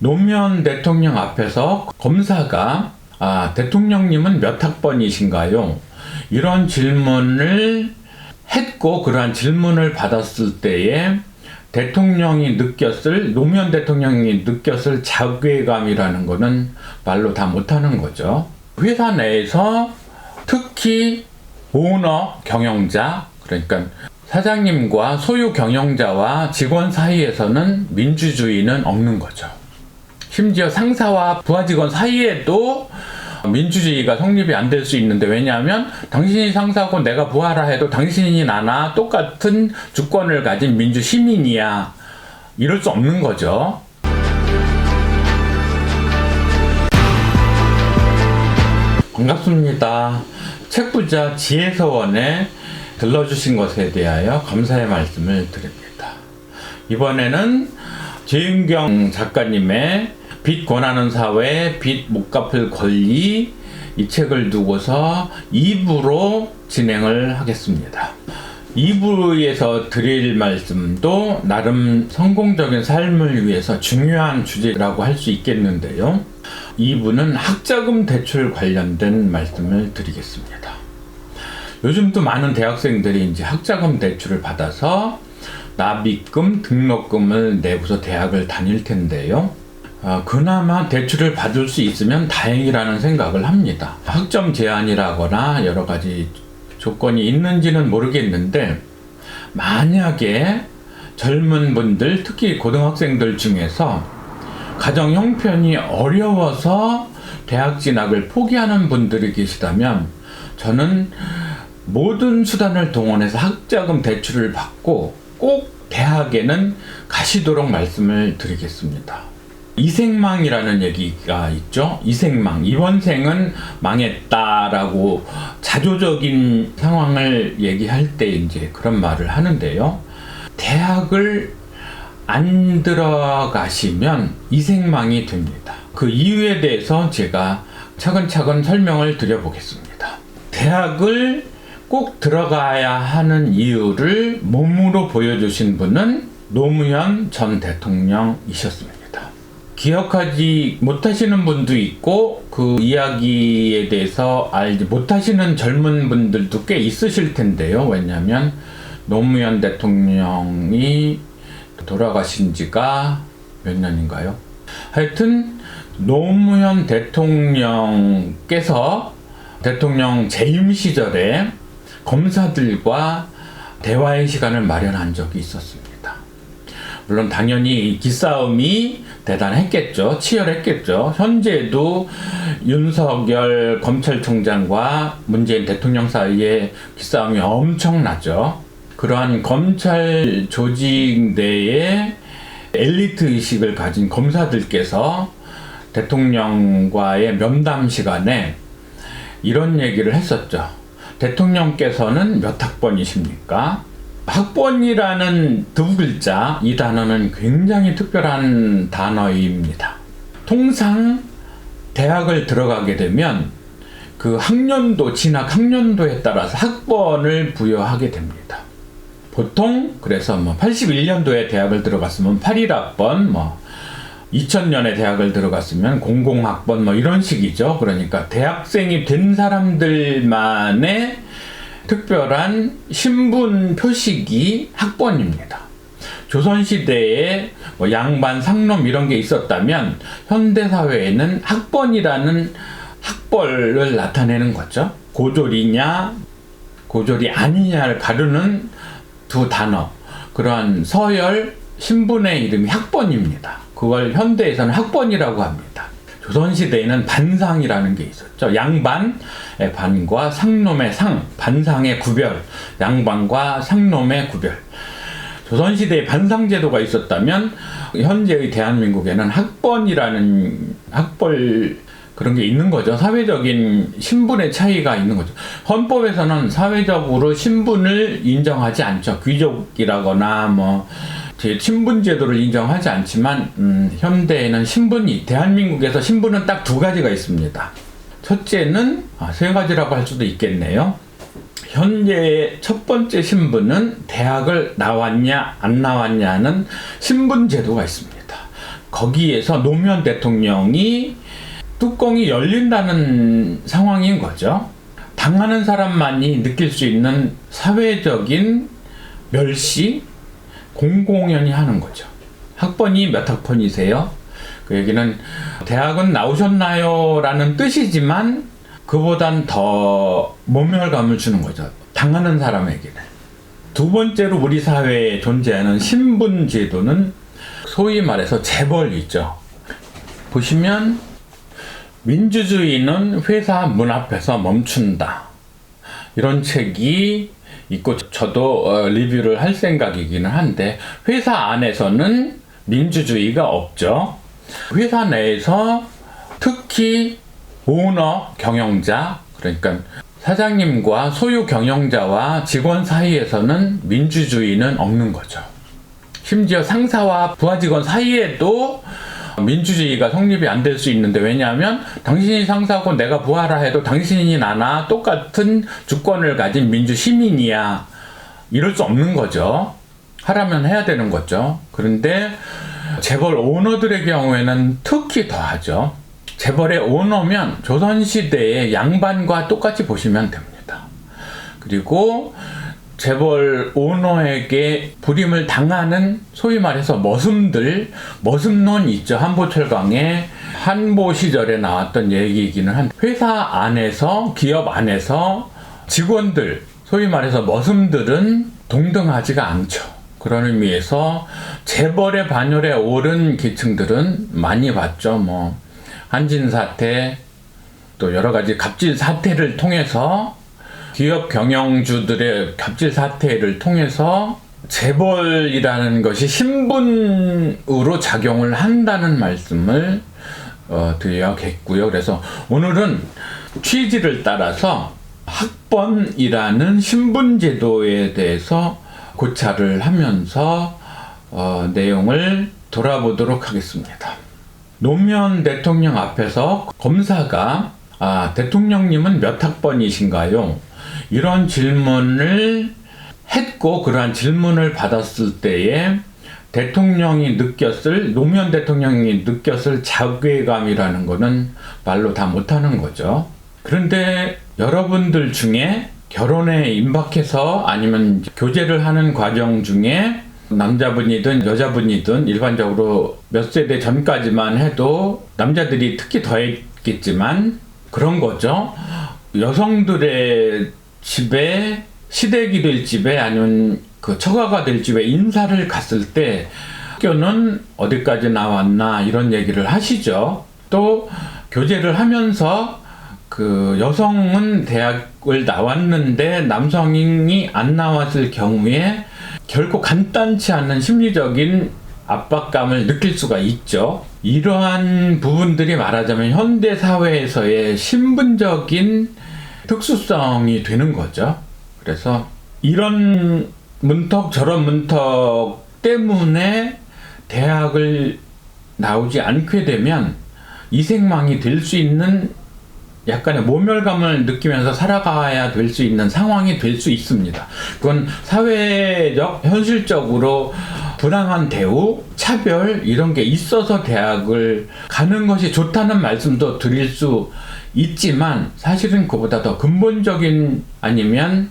노무현 대통령 앞에서 검사가 대통령님은 몇 학번이신가요? 이런 질문을 했고 그러한 질문을 받았을 때에 노무현 대통령이 느꼈을 자괴감이라는 거는 말로 다 못하는 거죠. 회사 내에서 특히 오너, 경영자, 그러니까 사장님과 소유 경영자와 직원 사이에서는 민주주의는 없는 거죠. 심지어 상사와 부하 직원 사이에도 민주주의가 성립이 안 될 수 있는데, 왜냐하면 당신이 상사고 내가 부하라 해도 당신이 나나 똑같은 주권을 가진 민주 시민이야. 이럴 수 없는 거죠. 반갑습니다. 책부자 지혜서원에 들러주신 것에 대하여 감사의 말씀을 드립니다. 이번에는 재윤경 작가님의 빚 권하는 사회, 빚 못 갚을 권리, 이 책을 두고서 2부로 진행을 하겠습니다. 2부에서 드릴 말씀도 나름 성공적인 삶을 위해서 중요한 주제라고 할 수 있겠는데요. 2부는 학자금 대출 관련된 말씀을 드리겠습니다. 요즘도 많은 대학생들이 이제 학자금 대출을 받아서 납입금, 등록금을 내고서 대학을 다닐 텐데요. 그나마 대출을 받을 수 있으면 다행이라는 생각을 합니다. 학점 제한이라거나 여러 가지 조건이 있는지는 모르겠는데, 만약에 젊은 분들, 특히 고등학생들 중에서 가정 형편이 어려워서 대학 진학을 포기하는 분들이 계시다면 저는 모든 수단을 동원해서 학자금 대출을 받고 꼭 대학에는 가시도록 말씀을 드리겠습니다. 이생망이라는 얘기가 있죠. 이생망. 이번 생은 망했다라고 자조적인 상황을 얘기할 때 이제 그런 말을 하는데요. 대학을 안 들어가시면 이생망이 됩니다. 그 이유에 대해서 제가 차근차근 설명을 드려보겠습니다. 대학을 꼭 들어가야 하는 이유를 몸으로 보여주신 분은 노무현 전 대통령이셨습니다. 기억하지 못하시는 분도 있고 그 이야기에 대해서 알지 못하시는 젊은 분들도 꽤 있으실 텐데요. 왜냐하면 노무현 대통령이 돌아가신 지가 몇 년인가요? 하여튼 노무현 대통령께서 대통령 재임 시절에 검사들과 대화의 시간을 마련한 적이 있었습니다. 물론 당연히 기싸움이 대단했겠죠. 치열했겠죠. 현재도 윤석열 검찰총장과 문재인 대통령 사이에 기싸움이 엄청나죠. 그러한 검찰 조직 내에 엘리트 의식을 가진 검사들께서 대통령과의 면담 시간에 이런 얘기를 했었죠. 대통령께서는 몇 학번이십니까? 학번이라는 두 글자, 이 단어는 굉장히 특별한 단어입니다. 통상 대학을 들어가게 되면 그 학년도, 진학 학년도에 따라서 학번을 부여하게 됩니다. 보통 그래서 81년도에 대학을 들어갔으면 81학번, 2000년에 대학을 들어갔으면 00학번 이런 식이죠. 그러니까 대학생이 된 사람들만의 특별한 신분 표식이 학번입니다. 조선시대에 양반, 상놈 이런 게 있었다면 현대사회에는 학번이라는 학벌을 나타내는 거죠. 고졸이냐 고졸이 아니냐를 가르는 두 단어, 그러한 서열, 신분의 이름이 학번입니다. 그걸 현대에서는 학번이라고 합니다. 조선시대에는 반상이라는 게 있었죠. 양반의 반과 상놈의 상, 반상의 구별, 양반과 상놈의 구별. 조선시대에 반상제도가 있었다면 현재의 대한민국에는 학번이라는 학벌 그런 게 있는 거죠. 사회적인 신분의 차이가 있는 거죠. 헌법에서는 사회적으로 신분을 인정하지 않죠. 귀족이라거나 신분제도를 인정하지 않지만 현대에는 대한민국에서 신분은 딱 두 가지가 있습니다. 첫째는 세 가지라고 할 수도 있겠네요. 현재 첫 번째 신분은 대학을 나왔냐 안 나왔냐는 신분제도가 있습니다. 거기에서 노무현 대통령이 뚜껑이 열린다는 상황인 거죠. 당하는 사람만이 느낄 수 있는 사회적인 멸시, 공공연히 하는 거죠. 학번이 몇 학번이세요? 그 얘기는 대학은 나오셨나요? 라는 뜻이지만 그보단 더 모멸감을 주는 거죠. 당하는 사람에게는. 두 번째로 우리 사회에 존재하는 신분 제도는 소위 말해서 재벌이죠. 보시면 민주주의는 회사 문 앞에서 멈춘다. 이런 책이 있고 저도 리뷰를 할 생각이기는 한데 회사 안에서는 민주주의가 없죠. 회사 내에서 특히 오너, 경영자, 그러니까 사장님과 소유 경영자와 직원 사이에서는 민주주의는 없는 거죠. 심지어 상사와 부하 직원 사이에도 민주주의가 성립이 안 될 수 있는데, 왜냐하면 당신이 상사고 내가 부하라 해도 당신이 나나 똑같은 주권을 가진 민주 시민이야. 이럴 수 없는 거죠. 하라면 해야 되는 거죠. 그런데 재벌 오너들의 경우에는 특히 더하죠. 재벌의 오너면 조선시대의 양반과 똑같이 보시면 됩니다. 그리고 재벌 오너에게 불임을 당하는 소위 말해서 머슴론 있죠. 한보철강의 한보 시절에 나왔던 얘기이기는 한데, 회사 안에서, 기업 안에서 직원들, 소위 말해서 머슴들은 동등하지가 않죠. 그런 의미에서 재벌의 반열에 오른 계층들은 많이 봤죠. 뭐 한진 사태, 또 여러 가지 갑질 사태를 통해서, 기업 경영주들의 갑질 사태를 통해서 재벌이라는 것이 신분으로 작용을 한다는 말씀을 드려야겠고요. 그래서 오늘은 취지를 따라서 학번이라는 신분 제도에 대해서 고찰을 하면서 내용을 돌아보도록 하겠습니다. 노무현 대통령 앞에서 검사가 대통령님은 몇 학번이신가요? 이런 질문을 했고, 그러한 질문을 받았을 때에 노무현 대통령이 느꼈을 자괴감이라는 거는 말로 다 못하는 거죠. 그런데 여러분들 중에 결혼에 임박해서 아니면 교제를 하는 과정 중에 남자분이든 여자분이든 일반적으로 몇 세대 전까지만 해도 남자들이 특히 더했겠지만 그런 거죠. 여성들의 집에, 시댁이 될 집에 아니면 그 처가가 될 집에 인사를 갔을 때 학교는 어디까지 나왔나 이런 얘기를 하시죠. 또 교제를 하면서 그 여성은 대학을 나왔는데 남성이 안 나왔을 경우에 결코 간단치 않은 심리적인 압박감을 느낄 수가 있죠. 이러한 부분들이 말하자면 현대 사회에서의 신분적인 특수성이 되는 거죠. 그래서 이런 문턱 저런 문턱 때문에 대학을 나오지 않게 되면 이생망이 될 수 있는 약간의 모멸감을 느끼면서 살아가야 될 수 있는 상황이 될 수 있습니다. 그건 사회적, 현실적으로 불안한 대우, 차별 이런 게 있어서 대학을 가는 것이 좋다는 말씀도 드릴 수 있지만, 사실은 그보다 더 근본적인, 아니면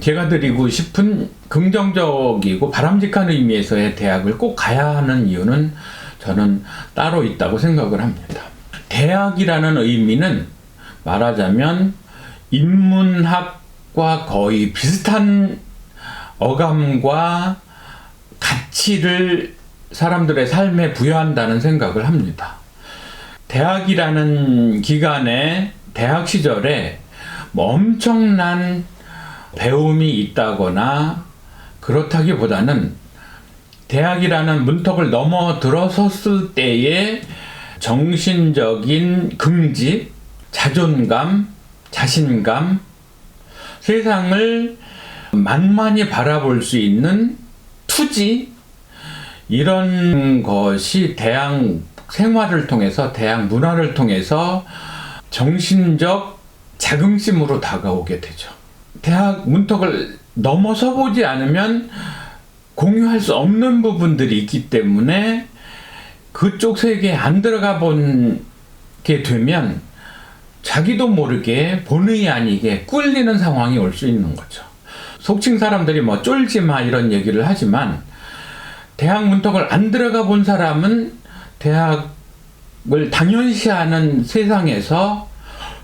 제가 드리고 싶은 긍정적이고 바람직한 의미에서의 대학을 꼭 가야 하는 이유는 저는 따로 있다고 생각을 합니다. 대학이라는 의미는 말하자면 인문학과 거의 비슷한 어감과 가치를 사람들의 삶에 부여한다는 생각을 합니다. 대학이라는 기간에, 대학 시절에 뭐 엄청난 배움이 있다거나 그렇다기보다는 대학이라는 문턱을 넘어 들어섰을 때의 정신적인 긍지, 자존감, 자신감, 세상을 만만히 바라볼 수 있는 투지, 이런 것이 대학 생활을 통해서, 대학 문화를 통해서 정신적 자긍심으로 다가오게 되죠. 대학 문턱을 넘어서 보지 않으면 공유할 수 없는 부분들이 있기 때문에 그쪽 세계에 안 들어가 본게 되면 자기도 모르게 본의 아니게 꿀리는 상황이 올 수 있는 거죠. 속칭 사람들이 뭐 쫄지 마 이런 얘기를 하지만 대학 문턱을 안 들어가 본 사람은 대학을 당연시하는 세상에서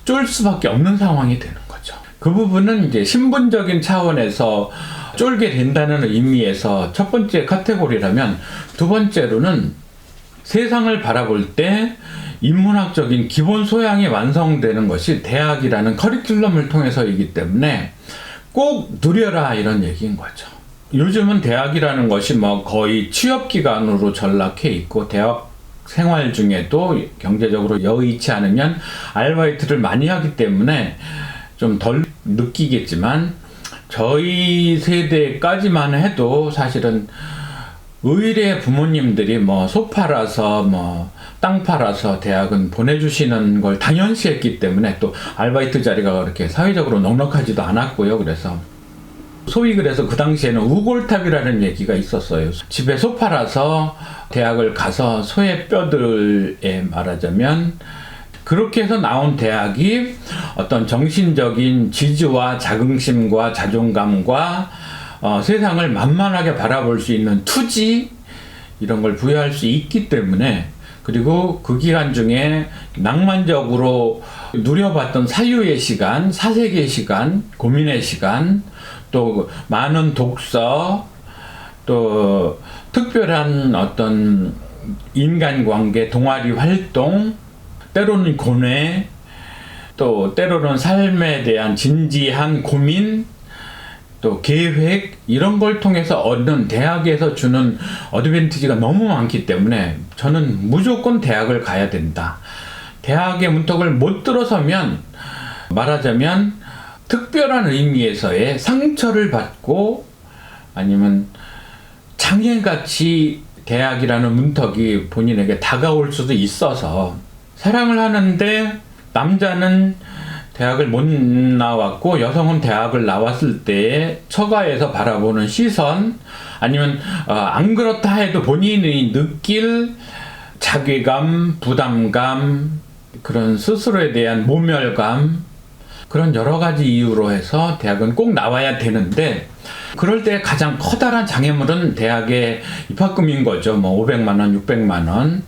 쫄 수밖에 없는 상황이 되는 거죠. 그 부분은 이제 신분적인 차원에서 쫄게 된다는 의미에서 첫 번째 카테고리라면, 두 번째로는 세상을 바라볼 때 인문학적인 기본 소양이 완성되는 것이 대학이라는 커리큘럼을 통해서이기 때문에 꼭 누려라 이런 얘기인 거죠. 요즘은 대학이라는 것이 뭐 거의 취업기관으로 전락해 있고, 대학 생활 중에도 경제적으로 여의치 않으면 아르바이트를 많이 하기 때문에 좀 덜 느끼겠지만, 저희 세대까지만 해도 사실은 의뢰 부모님들이 뭐 소 팔아서 뭐 땅 팔아서 대학은 보내주시는 걸 당연시했기 때문에 또 아르바이트 자리가 그렇게 사회적으로 넉넉하지도 않았고요. 그래서 소위 그래서 그 당시에는 우골탑이라는 얘기가 있었어요. 집에 소 팔아서 대학을 가서 소의 뼈들에 말하자면 그렇게 해서 나온 대학이 어떤 정신적인 지지와 자긍심과 자존감과 세상을 만만하게 바라볼 수 있는 투지, 이런 걸 부여할 수 있기 때문에, 그리고 그 기간 중에 낭만적으로 누려봤던 사유의 시간, 사색의 시간, 고민의 시간, 또 많은 독서, 또 특별한 어떤 인간관계, 동아리 활동, 때로는 고뇌, 또 때로는 삶에 대한 진지한 고민, 또 계획, 이런 걸 통해서 얻는, 대학에서 주는 어드밴티지가 너무 많기 때문에 저는 무조건 대학을 가야 된다. 대학의 문턱을 못 들어서면 말하자면 특별한 의미에서의 상처를 받고 아니면 장애같이 대학이라는 문턱이 본인에게 다가올 수도 있어서, 사랑을 하는데 남자는 대학을 못 나왔고 여성은 대학을 나왔을 때의 처가에서 바라보는 시선, 아니면 안 그렇다 해도 본인이 느낄 자괴감, 부담감, 그런 스스로에 대한 모멸감, 그런 여러 가지 이유로 해서 대학은 꼭 나와야 되는데, 그럴 때 가장 커다란 장애물은 대학의 입학금인 거죠. 뭐 500만 원, 600만 원.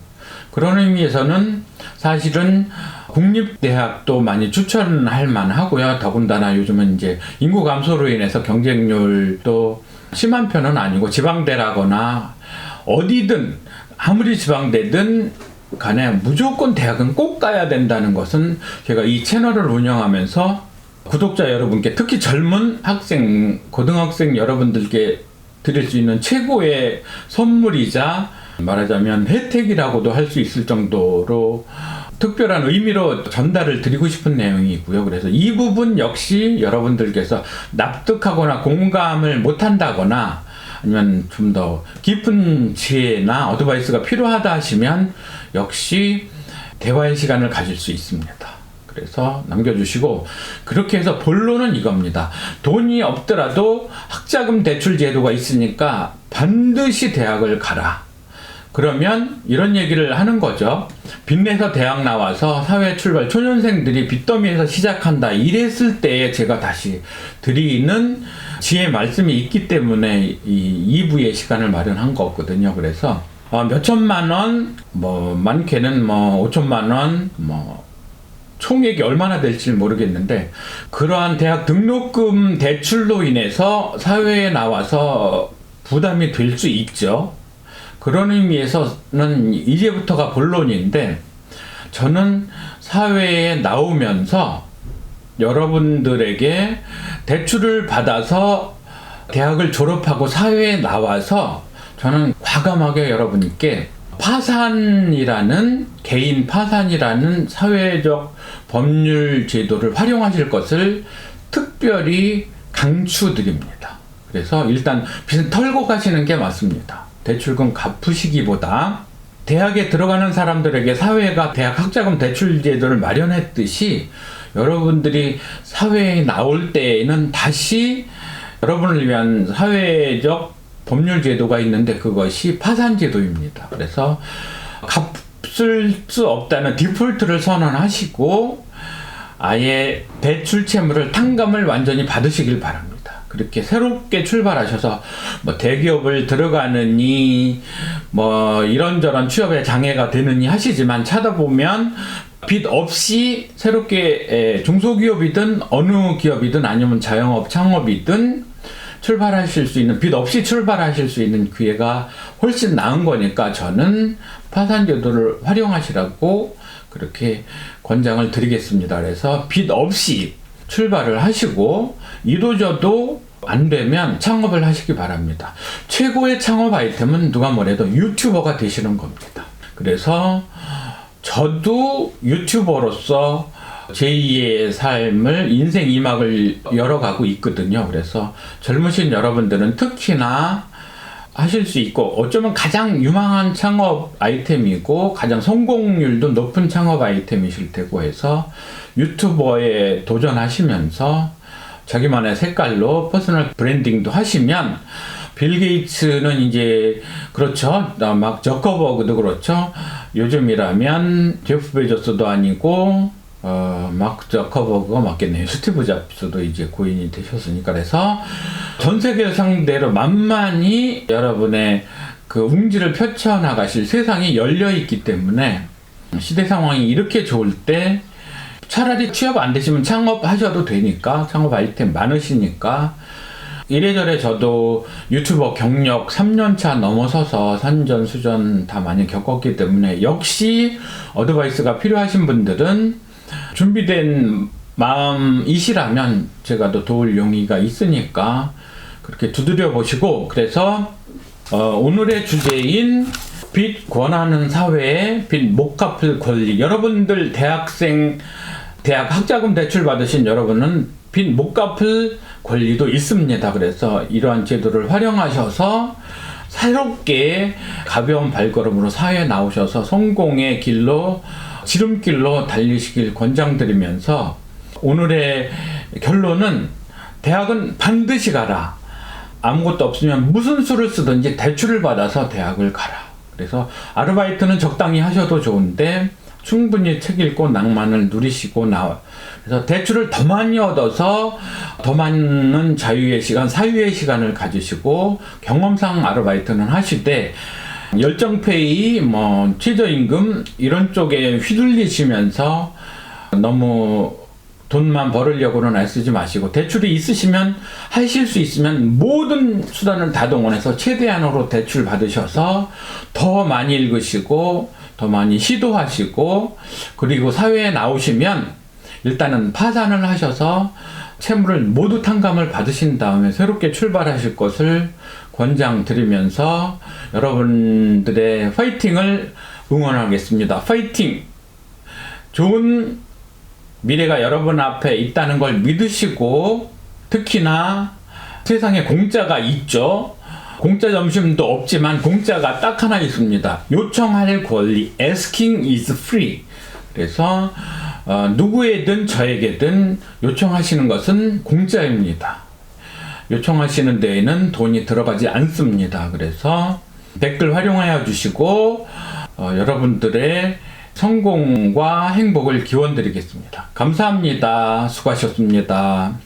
그런 의미에서는 사실은 국립대학도 많이 추천할 만하고요. 더군다나 요즘은 이제 인구 감소로 인해서 경쟁률도 심한 편은 아니고, 지방대라거나 어디든 아무리 지방대든 간에 무조건 대학은 꼭 가야 된다는 것은 제가 이 채널을 운영하면서 구독자 여러분께, 특히 젊은 학생, 고등학생 여러분들께 드릴 수 있는 최고의 선물이자 말하자면 혜택이라고도 할 수 있을 정도로 특별한 의미로 전달을 드리고 싶은 내용이고요. 그래서 이 부분 역시 여러분들께서 납득하거나 공감을 못한다거나 아니면 좀 더 깊은 지혜나 어드바이스가 필요하다 하시면 역시 대화의 시간을 가질 수 있습니다. 그래서 남겨주시고, 그렇게 해서 본론은 이겁니다. 돈이 없더라도 학자금 대출 제도가 있으니까 반드시 대학을 가라. 그러면 이런 얘기를 하는 거죠. 빚내서 대학 나와서 사회 출발 초년생들이 빚더미에서 시작한다. 이랬을 때에 제가 다시 드리는 지혜 말씀이 있기 때문에 이 2부의 시간을 마련한 거거든요. 그래서 몇천만 원, 뭐 많게는 뭐 5천만 원, 뭐 총액이 얼마나 될지 모르겠는데, 그러한 대학 등록금 대출로 인해서 사회에 나와서 부담이 될 수 있죠. 그런 의미에서는 이제부터가 본론인데, 저는 사회에 나오면서 여러분들에게 대출을 받아서 대학을 졸업하고 사회에 나와서 저는 과감하게 여러분께 파산이라는, 개인 파산이라는 사회적 법률 제도를 활용하실 것을 특별히 강추드립니다. 그래서 일단 빚은 털고 가시는 게 맞습니다. 대출금 갚으시기보다 대학에 들어가는 사람들에게 사회가 대학 학자금 대출 제도를 마련했듯이 여러분들이 사회에 나올 때에는 다시 여러분을 위한 사회적 법률 제도가 있는데, 그것이 파산 제도입니다. 그래서 갚을 수 없다는 디폴트를 선언하시고 아예 대출 채무를 탕감을 완전히 받으시길 바랍니다. 그렇게 새롭게 출발하셔서 뭐 대기업을 들어가느니 뭐 이런저런 취업에 장애가 되느니 하시지만 찾아보면 빚 없이 새롭게 중소기업이든 어느 기업이든 아니면 자영업 창업이든 출발하실 수 있는, 빚 없이 출발하실 수 있는 기회가 훨씬 나은 거니까 저는 파산제도를 활용하시라고 그렇게 권장을 드리겠습니다. 그래서 빚 없이 출발을 하시고 이도저도 안 되면 창업을 하시기 바랍니다. 최고의 창업 아이템은 누가 뭐래도 유튜버가 되시는 겁니다. 그래서 저도 유튜버로서 제2의 삶을, 인생 2막을 열어가고 있거든요. 그래서 젊으신 여러분들은 특히나 하실 수 있고 어쩌면 가장 유망한 창업 아이템이고 가장 성공률도 높은 창업 아이템이실 테고 해서 유튜버에 도전하시면서 자기만의 색깔로 퍼스널 브랜딩도 하시면, 빌 게이츠는 이제 그렇죠, 막 저커버그도 그렇죠, 요즘이라면 제프 베조스도 아니고 마크 저커버그가 맞겠네요. 스티브 잡스도 이제 고인이 되셨으니까. 그래서 전 세계 상대로 만만히 여러분의 그 웅지를 펼쳐나가실 세상이 열려있기 때문에 시대 상황이 이렇게 좋을 때 차라리 취업 안 되시면 창업하셔도 되니까, 창업 아이템 많으시니까. 이래저래 저도 유튜버 경력 3년차 넘어서서 산전수전 다 많이 겪었기 때문에 역시 어드바이스가 필요하신 분들은 준비된 마음이시라면 제가 또 도울 용의가 있으니까 그렇게 두드려 보시고, 그래서 오늘의 주제인 빚 권하는 사회에 빚 못 갚을 권리, 여러분들 대학 학자금 대출 받으신 여러분은 빚 못 갚을 권리도 있습니다. 그래서 이러한 제도를 활용하셔서 새롭게 가벼운 발걸음으로 사회에 나오셔서 성공의 길로, 지름길로 달리시길 권장드리면서 오늘의 결론은 대학은 반드시 가라. 아무것도 없으면 무슨 수를 쓰든지 대출을 받아서 대학을 가라. 그래서 아르바이트는 적당히 하셔도 좋은데 충분히 책 읽고 낭만을 누리시고 그래서 대출을 더 많이 얻어서 더 많은 자유의 시간, 사유의 시간을 가지시고 경험상 아르바이트는 하시되 열정페이, 뭐 최저임금 이런 쪽에 휘둘리시면서 너무 돈만 벌으려고는 애쓰지 마시고, 대출이 있으시면, 하실 수 있으면 모든 수단을 다 동원해서 최대한으로 대출 받으셔서 더 많이 읽으시고 더 많이 시도하시고, 그리고 사회에 나오시면 일단은 파산을 하셔서 채무를 모두 탕감을 받으신 다음에 새롭게 출발하실 것을 권장드리면서 여러분들의 파이팅을 응원하겠습니다. 파이팅! 좋은 미래가 여러분 앞에 있다는 걸 믿으시고, 특히나 세상에 공짜가 있죠. 공짜 점심도 없지만 공짜가 딱 하나 있습니다. 요청할 권리, asking is free. 그래서 누구에든 저에게든 요청하시는 것은 공짜입니다. 요청하시는 데에는 돈이 들어가지 않습니다. 그래서 댓글 활용하여 주시고 여러분들의 성공과 행복을 기원드리겠습니다. 감사합니다. 수고하셨습니다.